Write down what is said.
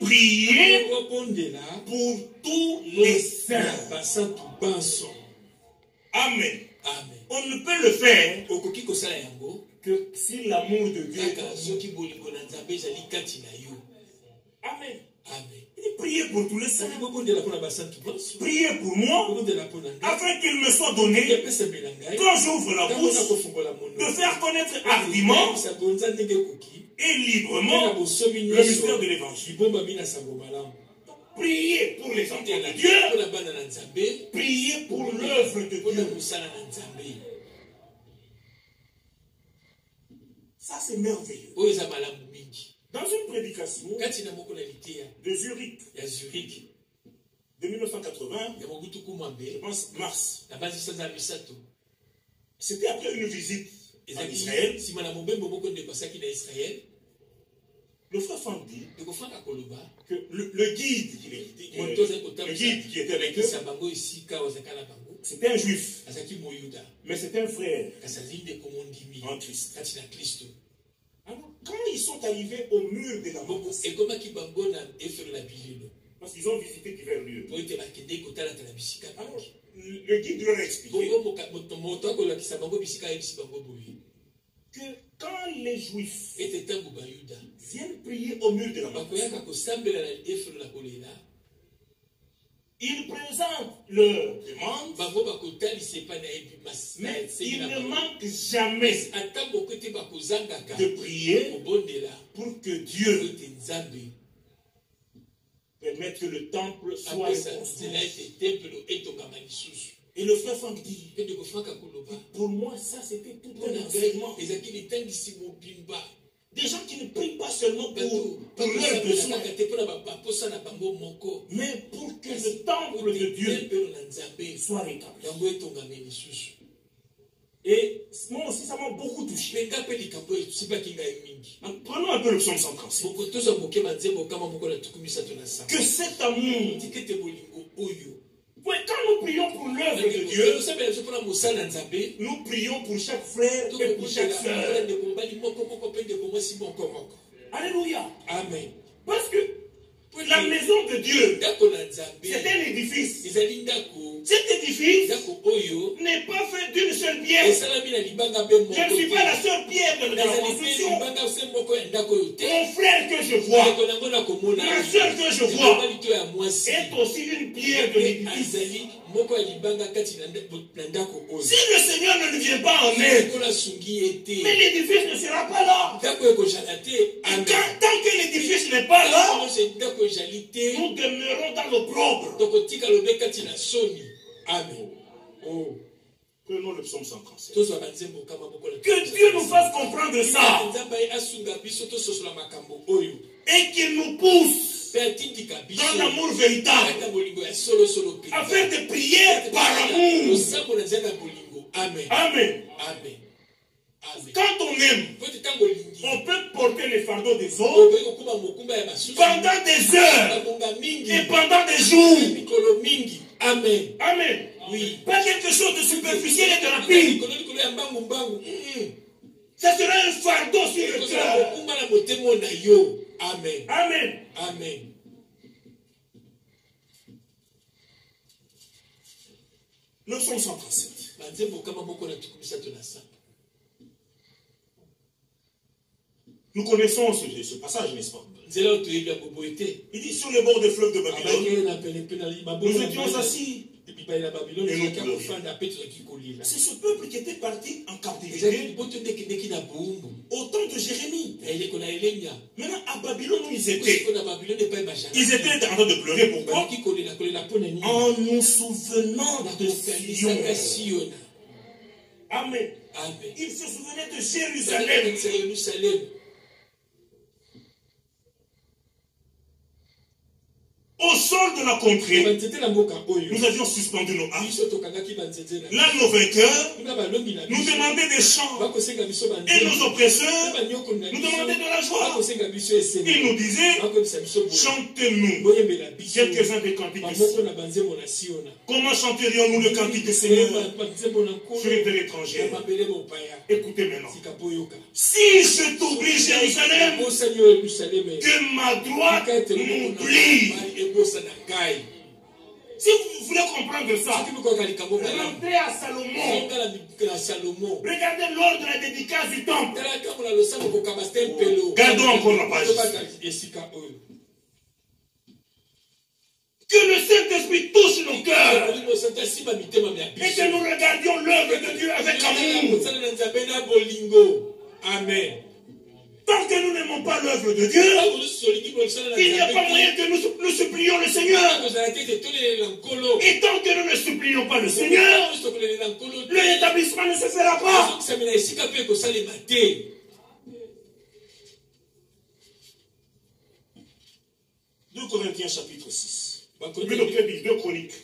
prier pour tous les saints. Amen. Amen. On ne peut le faire que si l'amour de Dieu est en nous. Amen. Amen. Priez pour tous les saints. Priez pour moi, afin qu'il me soit donné, quand j'ouvre la bouche, de faire connaître hardiment et librement le mystère de l'évangile. Priez pour les enfants de Dieu. Priez pour l'œuvre de Dieu. Ça, c'est merveilleux. Dans une prédication de Zurich, de 1980, je pense mars, c'était après une visite en Israël. Le frère Franck dit que le guide qui était avec eux, c'était un juif, mais c'était un frère en Christ. Alors, quand ils sont arrivés au mur de la mort, parce qu'ils ont visité divers lieux, alors, le guide leur a expliqué que quand les Juifs viennent prier au mur de la mort, ils présentent leur demande, mais ils ne manquent jamais de prier pour que Dieu permette que le temple soit reconstruit. Et le frère Franck dit, pour moi, ça c'était tout un enseignement. Des gens qui ne prient pas seulement pour leurs besoins, mais pour que le temple de Dieu soit rétabli. Et moi aussi, ça m'a beaucoup touché. Prenons un peu le psaume 136. Que cet amour, quand nous prions pour l'œuvre de Dieu, nous prions pour chaque frère et pour chaque sœur. Alléluia. Amen. Parce que la maison de Dieu, c'est un édifice. Cet édifice n'est pas fait d'une seule pierre. Je ne suis pas la seule pierre de la construction. Mon frère que je vois, ma soeur que je vois, est aussi une pierre de l'édifice. Si le Seigneur ne nous vient pas en aide, mais l'édifice ne sera pas là. Tant que l'édifice n'est pas là, nous demeurons dans l'opprobre. Amen. Oh. Prenons le psaume 137. Que Dieu nous fasse comprendre ça. Et qu'il nous pousse dans l'amour véritable, afin de prier par amour. Amen. Amen. Amen. Quand on aime, on peut porter les fardeaux des autres pendant des heures et pendant des jours. Amen. Amen. Oui. Pas quelque chose de superficiel et de rapide. Ça sera un fardeau sur le cœur. Amen. Amen. Amen. Le psaume 137. Nous connaissons ce passage, n'est-ce pas? Il dit sur les bords des fleuves de Babylone, nous étions assis. C'est ce peuple qui était parti en captivité au temps de Jérémie. Maintenant, à Babylone où ils étaient en train de pleurer. Pourquoi? En nous souvenant de Sion. Amen. Ils se souvenaient de Jérusalem. Au sol de la contrée, nous avions suspendu nos armes. Là, nos vainqueurs nous demandaient des chants. Et nos oppresseurs nous demandaient de la joie. Ils nous disaient, chantez-nous quelques-uns des cantiques du Seigneur. Comment chanterions-nous le cantique du Seigneur sur une terre étrangère? Écoutez maintenant. Si je t'oublie, Jérusalem, que ma droite m'oublie. Si vous voulez comprendre ça, rentrez à Salomon. Regardez l'ordre de la dédicace du temple. Gardons encore la page. Que le Saint-Esprit touche nos cœurs et que nous regardions l'œuvre de Dieu avec amour. Amen. Tant que nous n'aimons pas l'œuvre de Dieu, il n'y a pas moyen que nous supplions le Seigneur. Et tant que nous ne supplions pas le Seigneur, le établissement ne se fera pas. 2 Corinthiens chapitre 6. 2 Chroniques.